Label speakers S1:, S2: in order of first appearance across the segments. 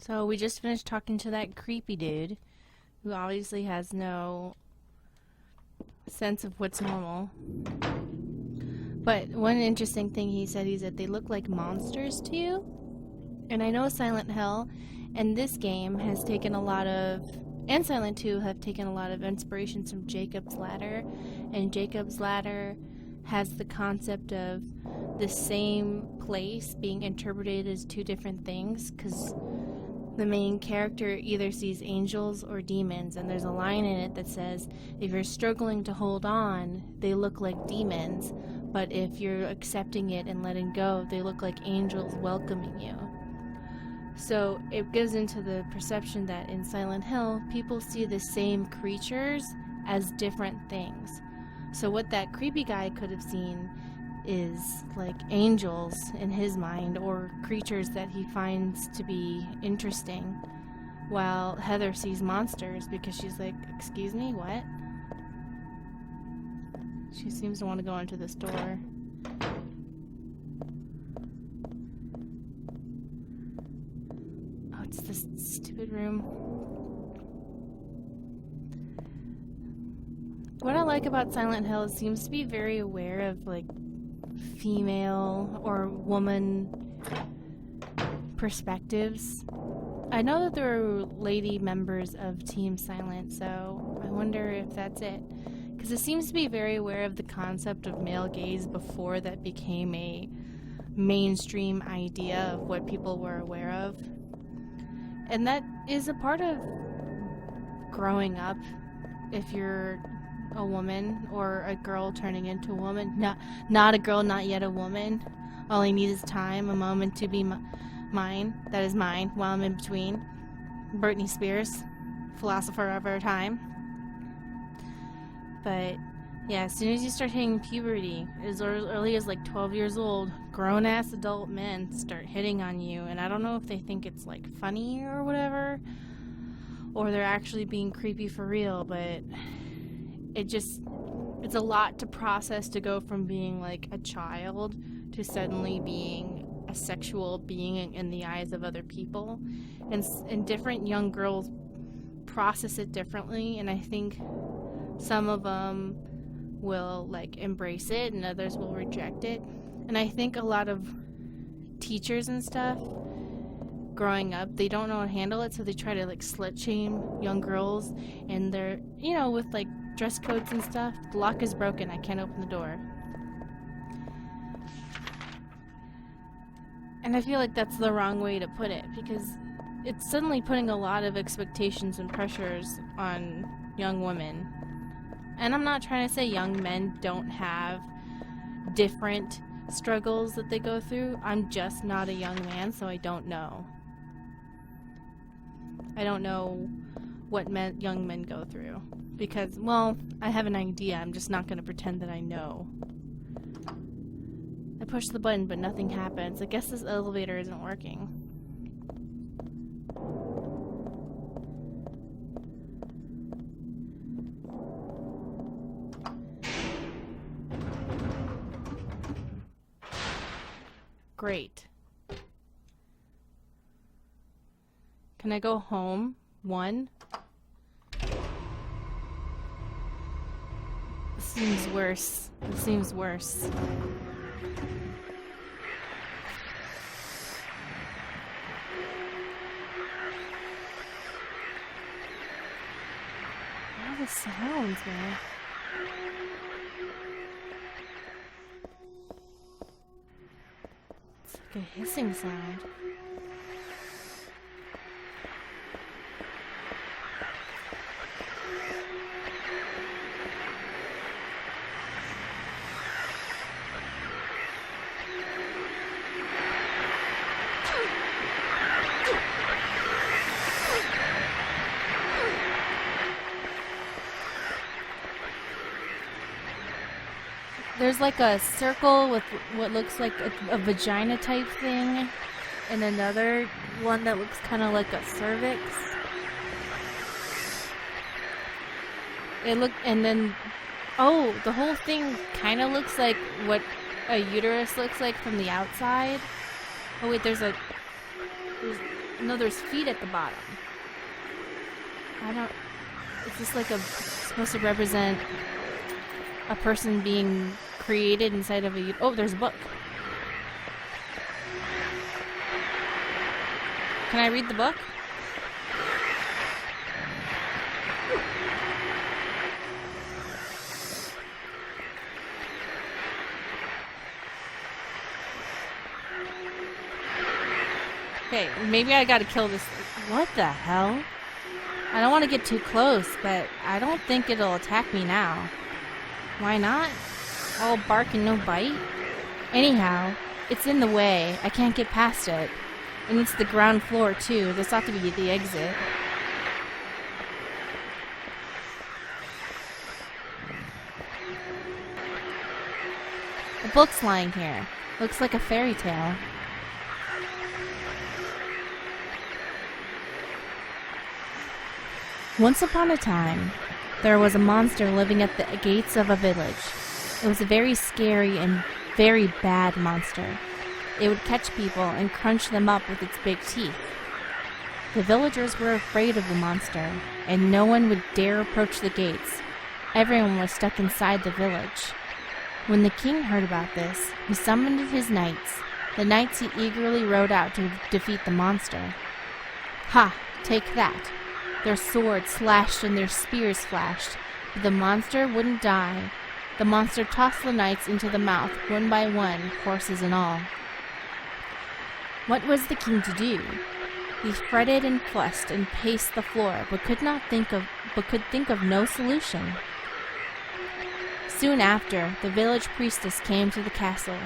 S1: So we just finished talking to that creepy dude who obviously has no sense of what's normal. But one interesting thing he said is that they look like monsters to you. And I know Silent Hill and this game has taken a lot of, and Silent 2 have taken a lot of inspirations from Jacob's Ladder. And Jacob's Ladder has the concept of the same place being interpreted as two different things, because the main character either sees angels or demons, and there's a line in it that says, if you're struggling to hold on, they look like demons, but if you're accepting it and letting go, they look like angels welcoming you. So it goes into the perception that in Silent Hill, people see the same creatures as different things. So what that creepy guy could have seen is like angels in his mind, or creatures that he finds to be interesting, while Heather sees monsters because she's like, excuse me, what? She seems to want to go into this door. Oh, it's this stupid room. What I like about Silent Hill, it seems to be very aware of like female or woman perspectives. I know that there are lady members of Team Silent, so I wonder if that's it. Because it seems to be very aware of the concept of male gaze before that became a mainstream idea of what people were aware of. And that is a part of growing up. If you're a woman or a girl turning into a woman, not a girl, not yet a woman. All I need is time, a moment to be mine. That is mine while I'm in between. Britney Spears, philosopher of our time. But yeah, as soon as you start hitting puberty, as early as like 12 years old, grown-ass adult men start hitting on you, and I don't know if they think it's like funny or whatever, or they're actually being creepy for real, but it's a lot to process to go from being like a child to suddenly being a sexual being in the eyes of other people. And different young girls process it differently, and I think some of them will like embrace it and others will reject it. And I think a lot of teachers and stuff growing up, they don't know how to handle it, so they try to like slut shame young girls, and they're, you know, with like dress codes and stuff. The lock is broken, I can't open the door. And I feel like that's the wrong way to put it, because it's suddenly putting a lot of expectations and pressures on young women. And I'm not trying to say young men don't have different struggles that they go through. I'm just not a young man, so I don't know. I don't know what young men go through. Because, well, I have an idea. I'm just not going to pretend that I know. I push the button, but nothing happens. I guess this elevator isn't working. Great. Can I go home? 1? This seems worse. This seems worse. What are the sounds, man? It's like a hissing sound. There's like a circle with what looks like a vagina type thing, and another one that looks kind of like a cervix. And then, oh, the whole thing kind of looks like what a uterus looks like from the outside. Oh wait, there's No, there's feet at the bottom. I don't... Is this like supposed to represent a person being created inside of a... Oh, there's a book. Can I read the book? Okay, maybe I gotta kill this. What the hell? I don't want to get too close, but I don't think it'll attack me now. Why not? All bark and no bite? Anyhow, it's in the way. I can't get past it. And it's the ground floor, too. This ought to be the exit. A book's lying here. Looks like a fairy tale. Once upon a time, there was a monster living at the gates of a village. It was a very scary and very bad monster. It would catch people and crunch them up with its big teeth. The villagers were afraid of the monster, and no one would dare approach the gates. Everyone was stuck inside the village. When the king heard about this, he summoned his knights. The knights he eagerly rode out to defeat the monster. Ha! Take that! Their swords slashed and their spears flashed, but the monster wouldn't die. The monster tossed the knights into the mouth, one by one, horses and all. What was the king to do? He fretted and fussed and paced the floor, but could think of no solution. Soon after, the village priestess came to the castle.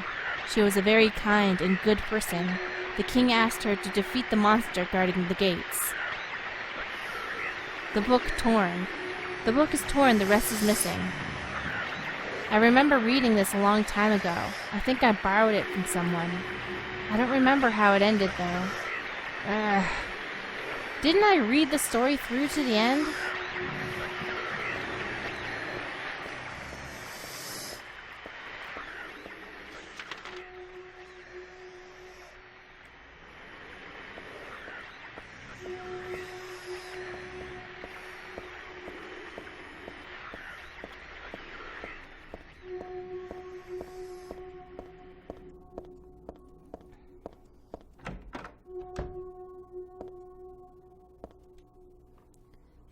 S1: She was a very kind and good person. The king asked her to defeat the monster guarding the gates. The book torn. The book is torn, the rest is missing. I remember reading this a long time ago. I think I borrowed it from someone. I don't remember how it ended, though. Didn't I read the story through to the end?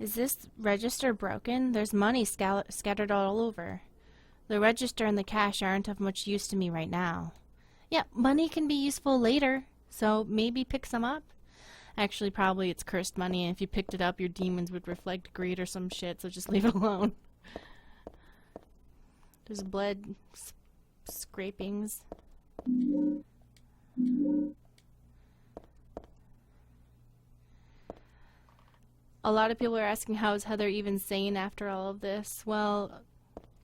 S1: Is this register broken? There's money scattered all over. The register and the cash aren't of much use to me right now. Yeah, money can be useful later, so maybe pick some up. Actually, probably it's cursed money, and if you picked it up, your demons would reflect greed or some shit, so just leave it alone. There's blood scrapings. A lot of people are asking, how is Heather even sane after all of this? Well,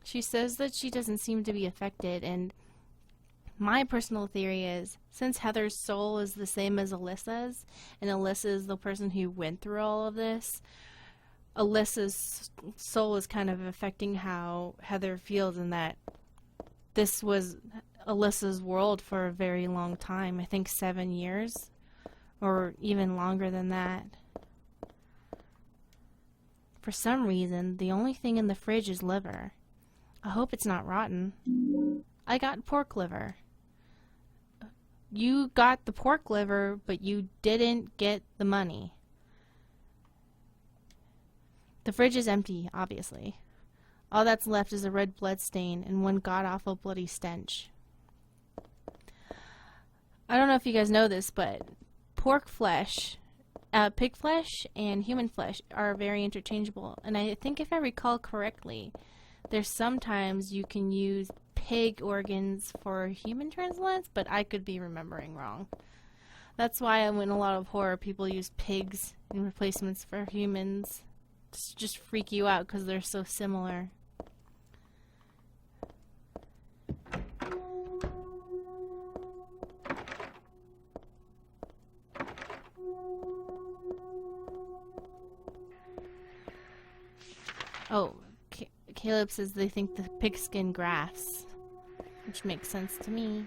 S1: she says that she doesn't seem to be affected, and my personal theory is, since Heather's soul is the same as Alyssa's, and Alyssa is the person who went through all of this, Alyssa's soul is kind of affecting how Heather feels, in that this was Alyssa's world for a very long time. I think 7 years, or even longer than that. For some reason, the only thing in the fridge is liver. I hope it's not rotten. I got pork liver. You got the pork liver, but you didn't get the money. The fridge is empty, obviously. All that's left is a red blood stain and one god-awful bloody stench. I don't know if you guys know this, but pork flesh, pig flesh and human flesh are very interchangeable. And I think if I recall correctly, there's sometimes you can use pig organs for human transplants, but I could be remembering wrong. That's why in a lot of horror people use pigs in replacements for humans. To just freak you out because they're so similar. Oh, Caleb says they think the pigskin grafts, which makes sense to me.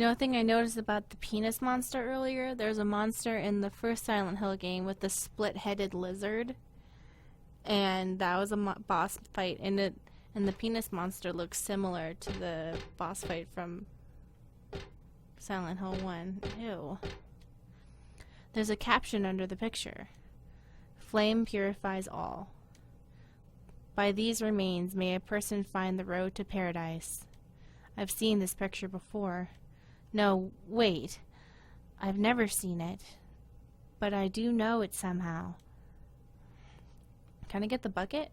S1: You know, a thing I noticed about the penis monster earlier? There's a monster in the first Silent Hill game with the split-headed lizard, and that was a boss fight, and the penis monster looks similar to the boss fight from Silent Hill 1. Ew. There's a caption under the picture. Flame purifies all. By these remains may a person find the road to paradise. I've seen this picture before. No, wait. I've never seen it. But I do know it somehow. Can I get the bucket?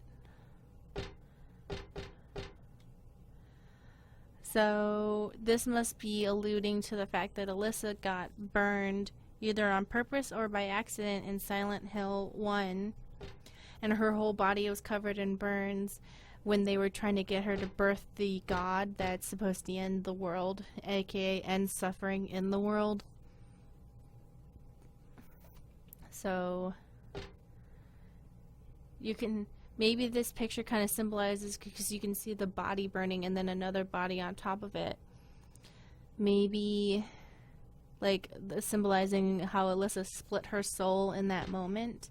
S1: So, this must be alluding to the fact that Alyssa got burned either on purpose or by accident in Silent Hill 1, and her whole body was covered in burns when they were trying to get her to birth the god that's supposed to end the world, aka end suffering in the world. So, you can, maybe this picture kind of symbolizes, because you can see the body burning and then another body on top of it. Maybe like symbolizing how Alyssa split her soul in that moment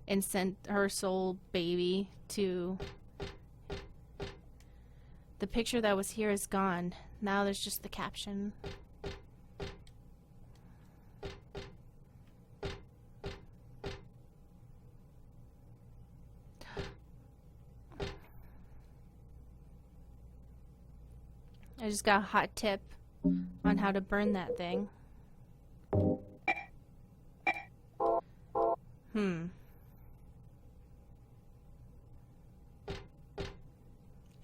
S1: and sent her soul baby to... The picture that was here is gone. Now there's just the caption. I just got a hot tip on how to burn that thing.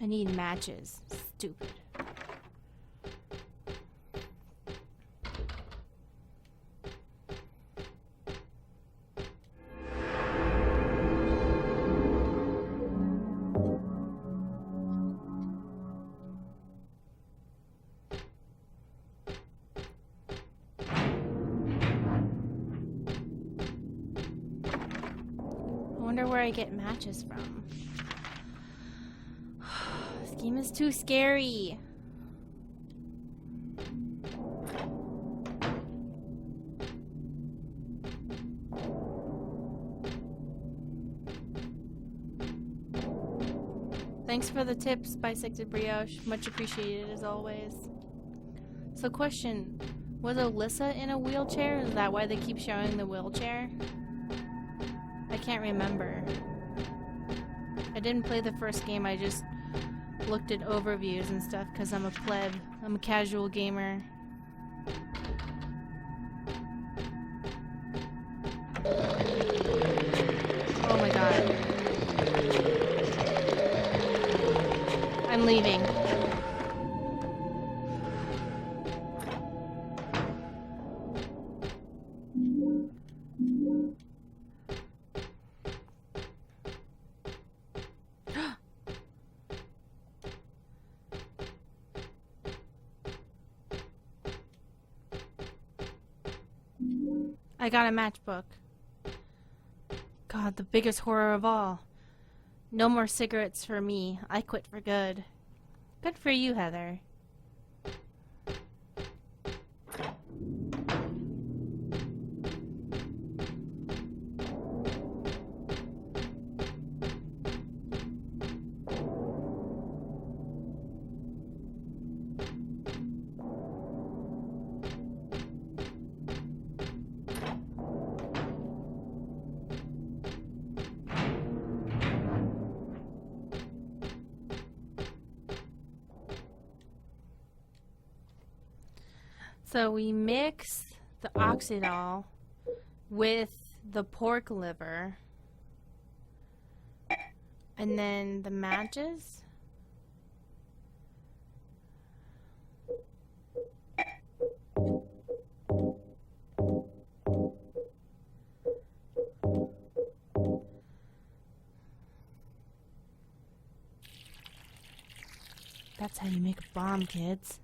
S1: I need matches. Stupid. I wonder where I get matches from. This game is too scary. Thanks for the tips, Bisected Brioche. Much appreciated as always. So question, was Alyssa in a wheelchair? Is that why they keep showing the wheelchair? I can't remember. I didn't play the first game, I just looked at overviews and stuff because I'm a pleb. I'm a casual gamer. Oh my god. I'm leaving. I got a matchbook. God, the biggest horror of all. No more cigarettes for me. I quit for good. Good for you, Heather. So we mix the oxydol with the pork liver and then the matches. That's how you make a bomb, kids.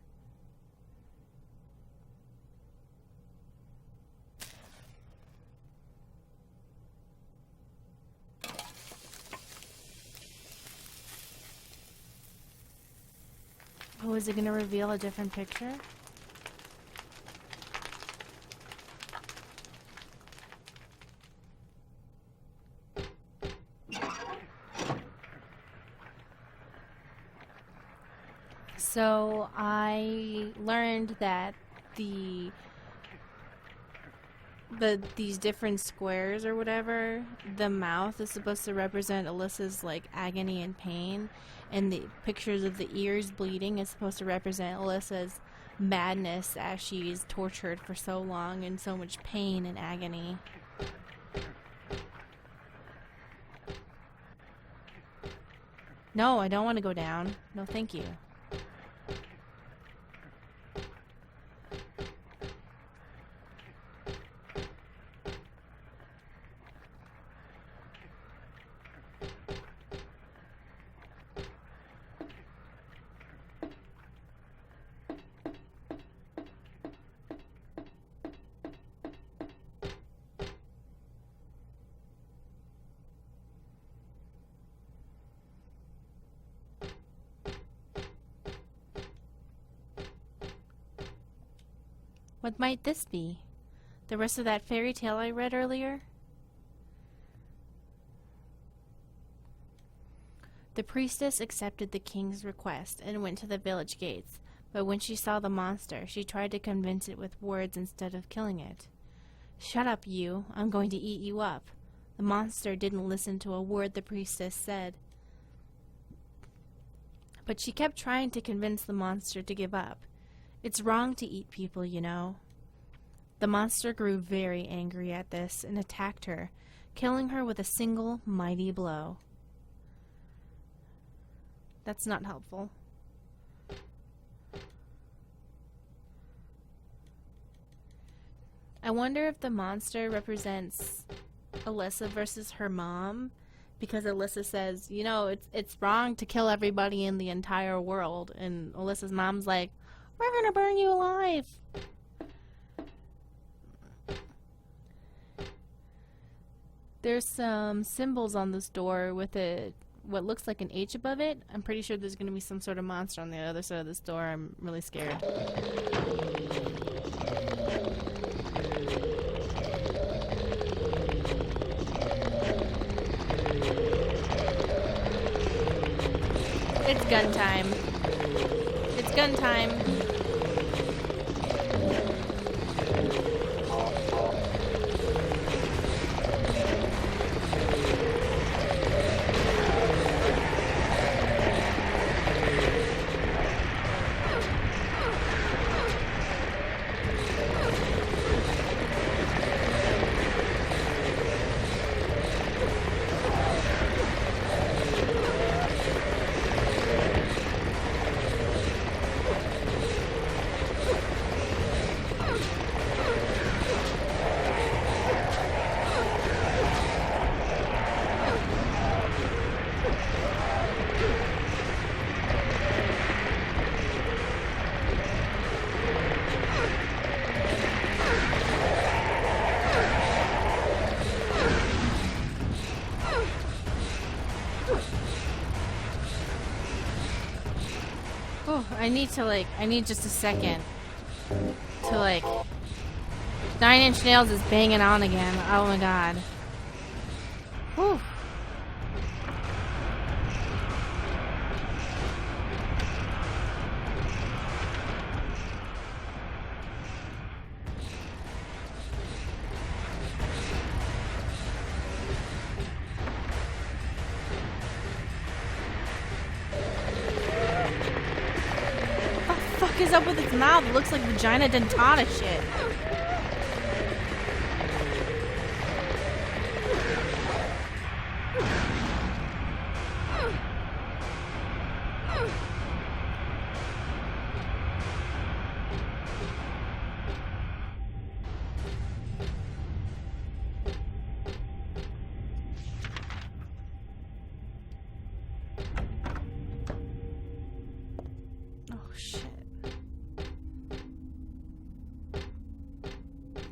S1: Oh, is it going to reveal a different picture? So I learned that the these different squares or whatever, the mouth is supposed to represent Alyssa's like agony and pain, and the pictures of the ears bleeding is supposed to represent Alyssa's madness as she's tortured for so long and so much pain and agony. No, I don't want to go down. No, thank you. What might this be? The rest of that fairy tale I read earlier? The priestess accepted the king's request and went to the village gates, but when she saw the monster, she tried to convince it with words instead of killing it. "Shut up, you. I'm going to eat you up." The monster didn't listen to a word the priestess said. But she kept trying to convince the monster to give up. It's wrong to eat people, you know. The monster grew very angry at this and attacked her, killing her with a single mighty blow. That's not helpful. I wonder if the monster represents Alyssa versus her mom, because Alyssa says, you know, it's wrong to kill everybody in the entire world, and Alyssa's mom's like, "We're gonna burn you alive." There's some symbols on this door with what looks like an H above it. I'm pretty sure there's gonna be some sort of monster on the other side of this door. I'm really scared. It's gun time. It's gun time. I need just a second to 9 Inch Nails is banging on again. Oh my god. Whew. What is up with its mouth? It looks like vagina dentata shit. Oh shit.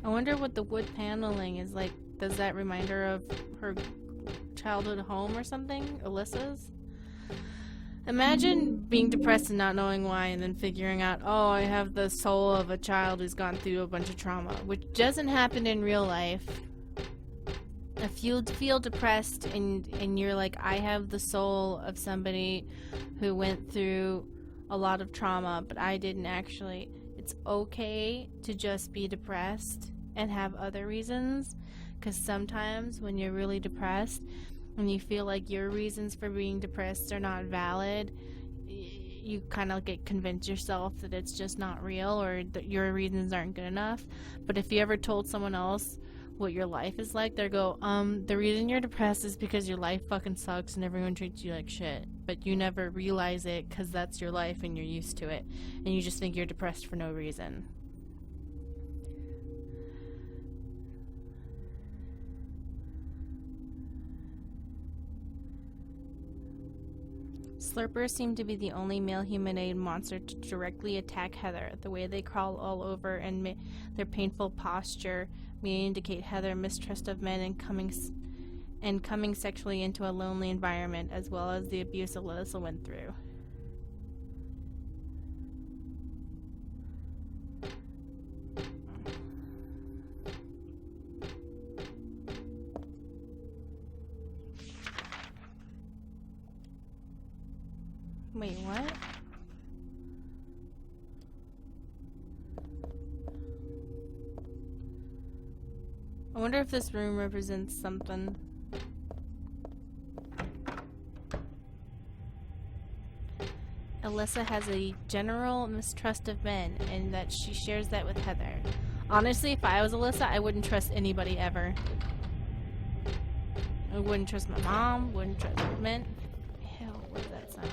S1: I wonder what the wood paneling is like. Does that remind her of her childhood home or something? Alyssa's? Imagine being depressed and not knowing why, and then figuring out, oh, I have the soul of a child who's gone through a bunch of trauma, which doesn't happen in real life. If you feel depressed and you're like, I have the soul of somebody who went through a lot of trauma, but I didn't actually. It's okay to just be depressed and have other reasons, because sometimes when you're really depressed and you feel like your reasons for being depressed are not valid, you kind of get convinced yourself that it's just not real, or that your reasons aren't good enough. But if you ever told someone else what your life is like, they go, the reason you're depressed is because your life fucking sucks and everyone treats you like shit. But you never realize it because that's your life and you're used to it. And you just think you're depressed for no reason. Slurpers seem to be the only male humanoid monster to directly attack Heather. The way they crawl all over and their painful posture may indicate Heather's mistrust of men and coming sexually into a lonely environment, as well as the abuse Alyssa went through. Wait, what? I wonder if this room represents something. Alyssa has a general mistrust of men, and that she shares that with Heather. Honestly, if I was Alyssa, I wouldn't trust anybody ever. I wouldn't trust my mom, wouldn't trust men. Hell, what does that sound?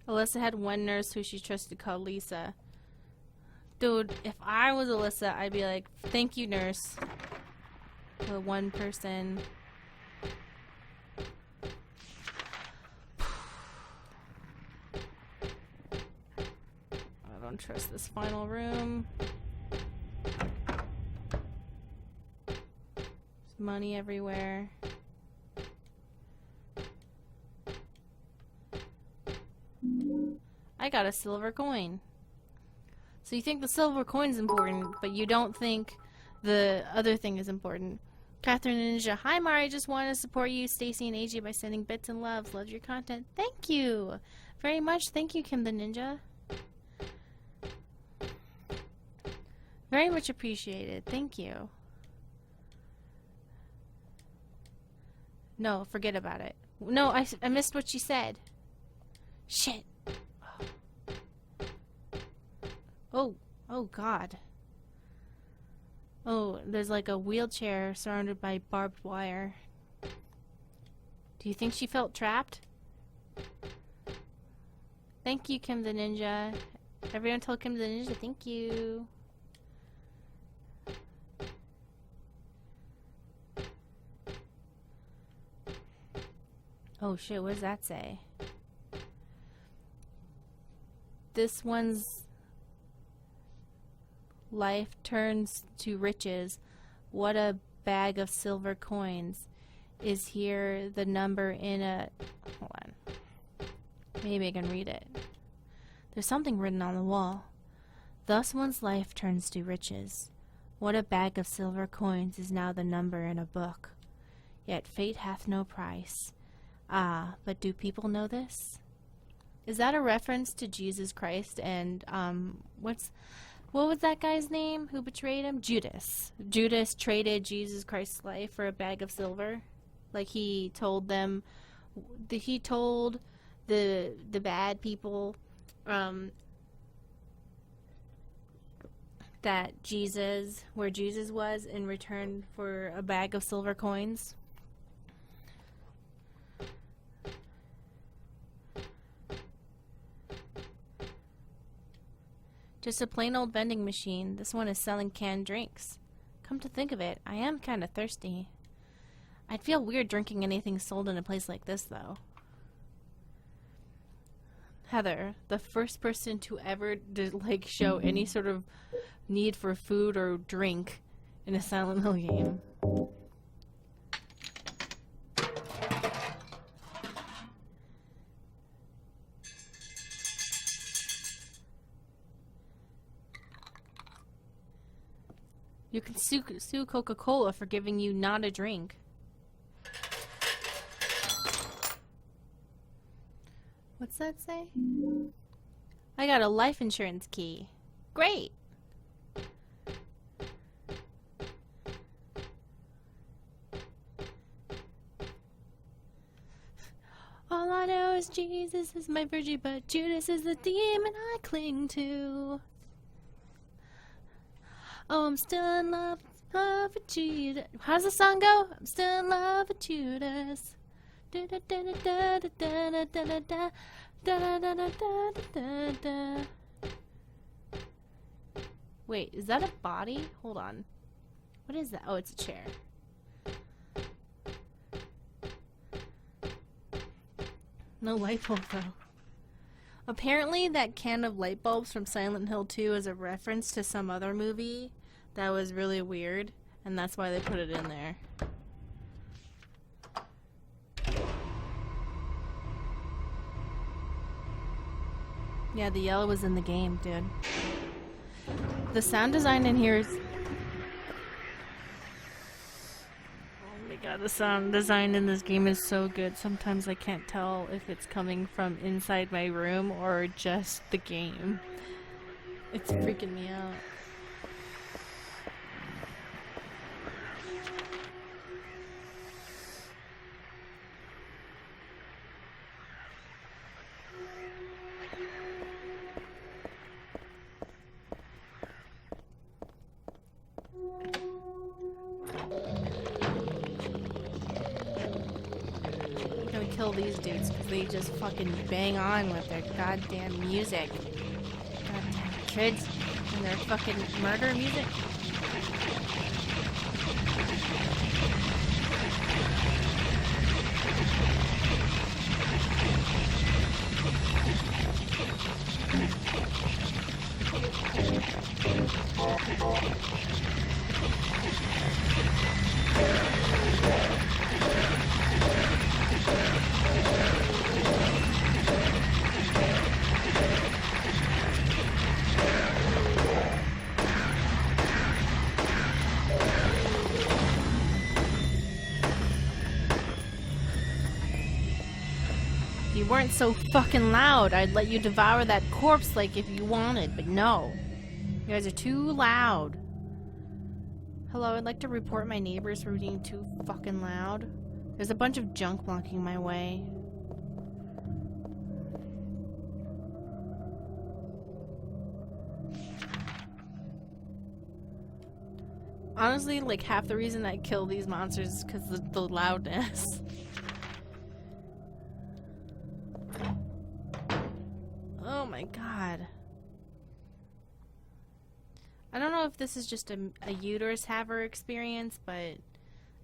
S1: Alyssa had one nurse who she trusted called Lisa. Dude, if I was Alyssa, I'd be like, thank you, nurse. The one person. I don't trust this final room. There's money everywhere. I got a silver coin. So you think the silver coin's important, but you don't think the other thing is important. Catherine Ninja, hi Mari, just want to support you, Stacy and AJ, by sending bits and loves. Love your content. Thank you very much. Thank you, Kim the Ninja. Very much appreciated. Thank you. No, forget about it. No, I missed what she said. Shit. Oh God. Oh, there's like a wheelchair surrounded by barbed wire. Do you think she felt trapped? Thank you, Kim the Ninja. Everyone tell Kim the Ninja thank you. Oh shit, what does that say? This one's life turns to riches. What a bag of silver coins. Is here the number in a... Hold on. Maybe I can read it. There's something written on the wall. Thus one's life turns to riches. What a bag of silver coins is now the number in a book. Yet fate hath no price. Ah, but do people know this? Is that a reference to Jesus Christ and, what was that guy's name who betrayed him? Judas. Judas traded Jesus Christ's life for a bag of silver. Like he told them, he told the bad people, that where Jesus was, in return for a bag of silver coins. Just a plain old vending machine. This one is selling canned drinks. Come to think of it, I am kind of thirsty. I'd feel weird drinking anything sold in a place like this, though. Heather, the first person to ever show any sort of need for food or drink in a Silent Hill game. You can sue Coca-Cola for giving you not a drink. What's that say? I got a life insurance key. Great! All I know is Jesus is my virgin, but Judas is the demon I cling to. Oh, I'm still in love with Judas. How does the song go? I'm still in love with Judas. Wait, is that a body? Hold on. What is that? Oh, it's a chair. No light bulb, though. Apparently, that can of light bulbs from Silent Hill 2 is a reference to some other movie that was really weird, and that's why they put it in there. Yeah, the yellow was in the game, dude. The sound design in here is... Oh my god, the sound design in this game is so good. Sometimes I can't tell if it's coming from inside my room or just the game. It's freaking me out. Kill these dudes because they just fucking bang on with their goddamn music. Goddamn kids and their fucking murder music. If you weren't so fucking loud, I'd let you devour that corpse like if you wanted, but no. You guys are too loud. Hello, I'd like to report my neighbors for being too fucking loud. There's a bunch of junk blocking my way. Honestly, like half the reason I kill these monsters is because of the loudness. Oh my god. I don't know if this is just a uterus haver experience, but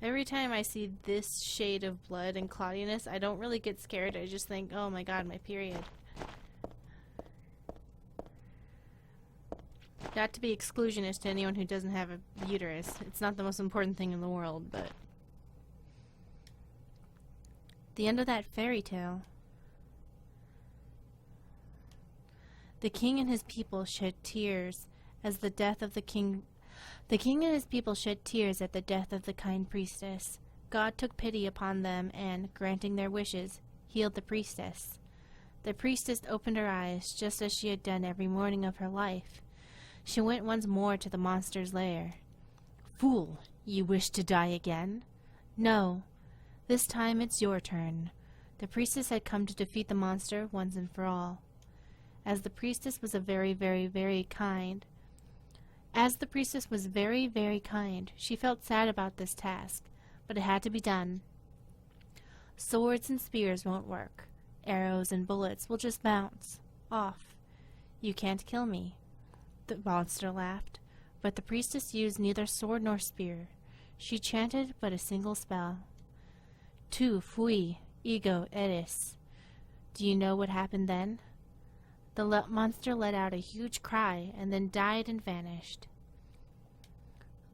S1: every time I see this shade of blood and cloudiness, I don't really get scared. I just think, oh my god, my period. Got to be exclusionist to anyone who doesn't have a uterus. It's not the most important thing in the world, but... The end of that fairy tale. The king and his people shed tears as the death of the king. The king and his people shed tears at the death of the kind priestess. God took pity upon them and, granting their wishes, healed the priestess. The priestess opened her eyes, just as she had done every morning of her life. She went once more to the monster's lair. Fool, you wish to die again? No. This time it's your turn. The priestess had come to defeat the monster once and for all. As the priestess was very, very kind, she felt sad about this task, but it had to be done. Swords and spears won't work. Arrows and bullets will just bounce off. You can't kill me. The monster laughed. But the priestess used neither sword nor spear. She chanted but a single spell. Tu fui, ego eris. Do you know what happened then? The monster let out a huge cry and then died and vanished.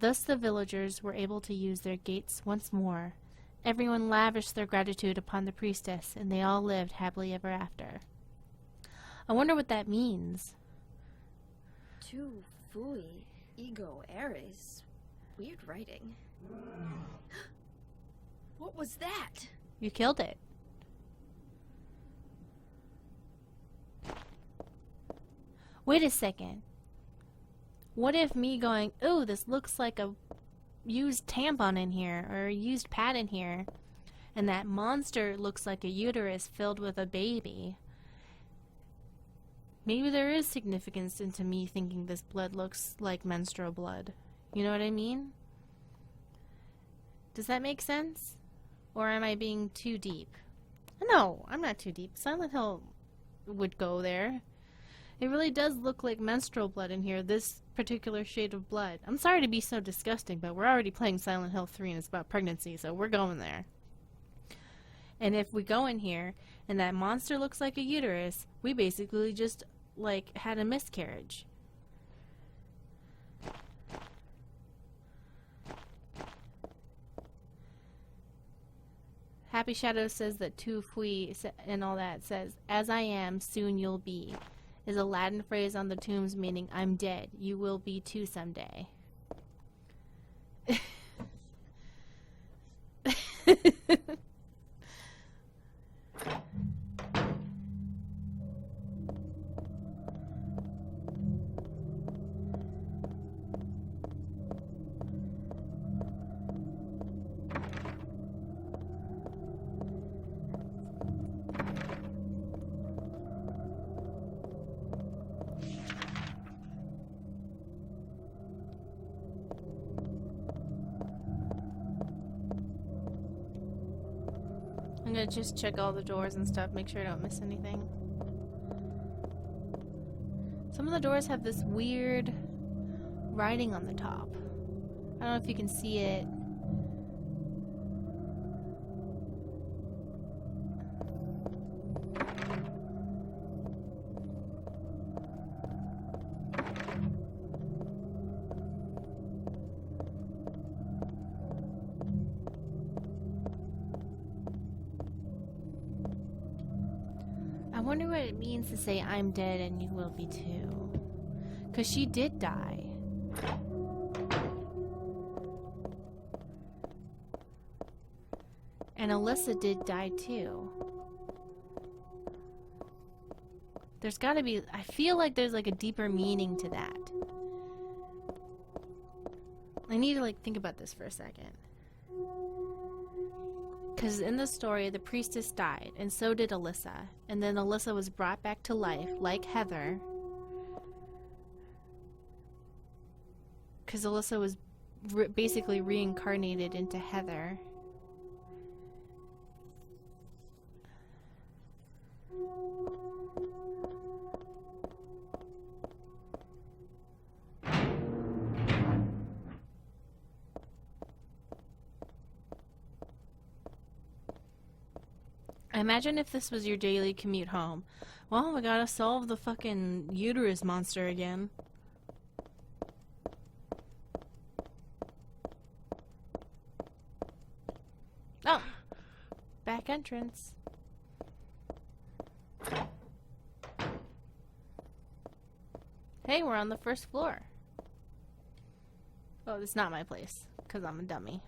S1: Thus the villagers were able to use their gates once more. Everyone lavished their gratitude upon the priestess, and they all lived happily ever after. I wonder what that means.
S2: Tu fui, ego eris. Weird writing. What was that?
S1: You killed it. Wait a second. What if me going, ooh, this looks like a used tampon in here, or a used pad in here, and that monster looks like a uterus filled with a baby? Maybe there is significance into me thinking this blood looks like menstrual blood. You know what I mean? Does that make sense? Or am I being too deep? No, I'm not too deep. Silent Hill would go there. It really does look like menstrual blood in here, this particular shade of blood. I'm sorry to be so disgusting, but we're already playing Silent Hill 3 and it's about pregnancy, so we're going there. And if we go in here and that monster looks like a uterus, we basically just, like, had a miscarriage. Happy Shadow says that tu fui and all that says, as I am, soon you'll be, is a Latin phrase on the tombs meaning I'm dead, you will be too someday. I'm gonna just check all the doors and stuff, make sure I don't miss anything. Some of the doors have this weird writing on the top. I don't know if you can see it. I wonder what it means to say I'm dead and you will be too. 'Cause she did die. And Alyssa did die too. There's gotta be, I feel like there's like a deeper meaning to that. I need to like think about this for a second. Because in the story, the priestess died, and so did Alyssa. And then Alyssa was brought back to life, like Heather. Because Alyssa was basically reincarnated into Heather. Imagine if this was your daily commute home. Well, we gotta solve the fucking uterus monster again. Oh! Back entrance. Hey, we're on the first floor. Oh, it's not my place, because I'm a dummy.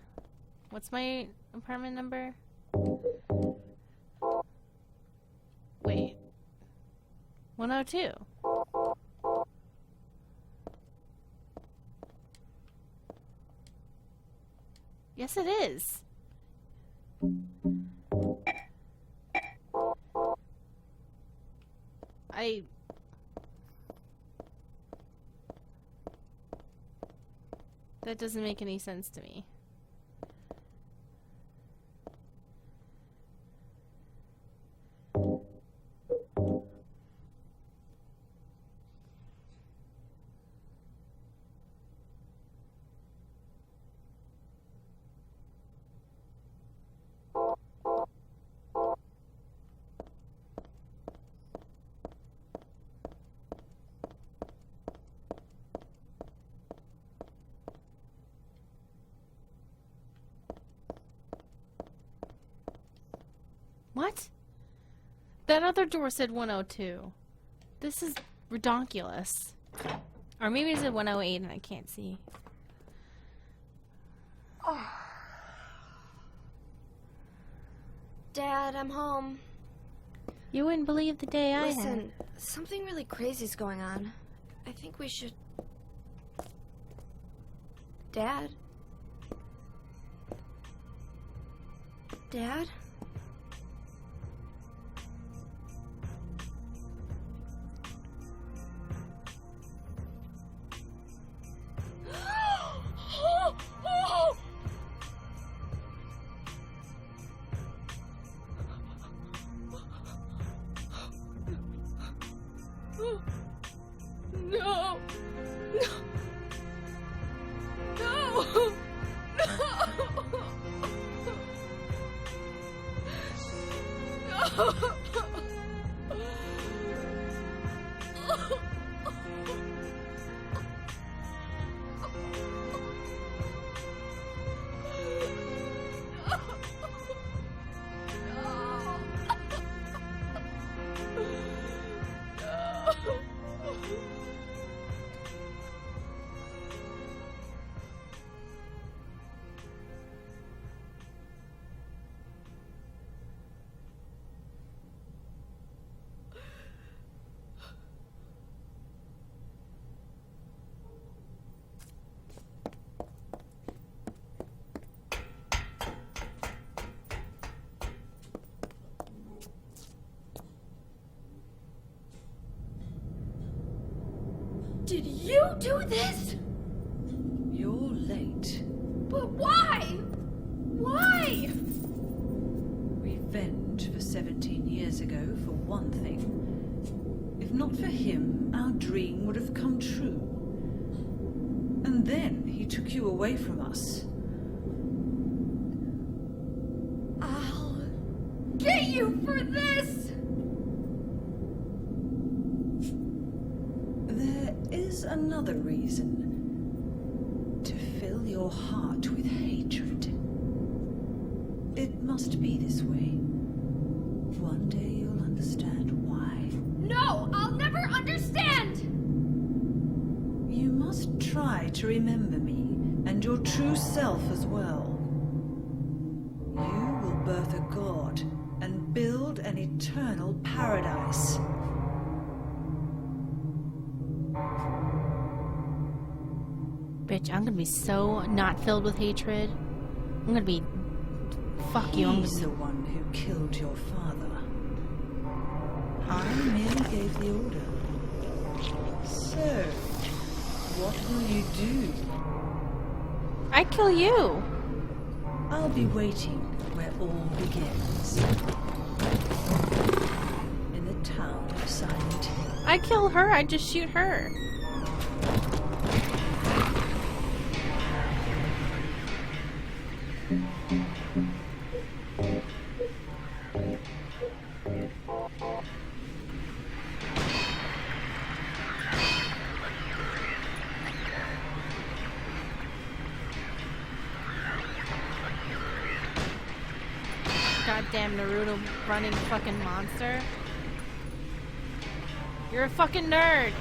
S1: What's my apartment number? Wait. 102. Yes, it is. That doesn't make any sense to me. What? That other door said 102. This is redonkulous. Or maybe it said 108 and I can't see.
S2: Dad, I'm home.
S1: You wouldn't believe the day I had.
S2: Listen, something really crazy's going on. I think we should... Dad? Dad?
S1: No! No! No!
S2: Did you do this?
S3: You're late.
S2: But why? Why?
S3: Revenge for 17 years ago, for one thing. If not for him, our dream would have come true. And then he took you away from us.
S2: I'll get you for this!
S3: There is another reason. To fill your heart with hatred. It must be this way. One day you'll understand why.
S2: No, I'll never understand!
S3: You must try to remember me, and your true self as well. You will birth a god, and build an eternal paradise.
S1: Bitch, I'm gonna be so not filled with hatred. I'm gonna be... Fuck you, I'm
S3: He's
S1: gonna
S3: the one who killed your father. I merely gave the order. So, what will you do?
S1: I kill you!
S3: I'll be waiting where all begins. In the town of Silent Hill.
S1: I kill her, I just shoot her. Goddamn Naruto running fucking monster. You're a fucking nerd.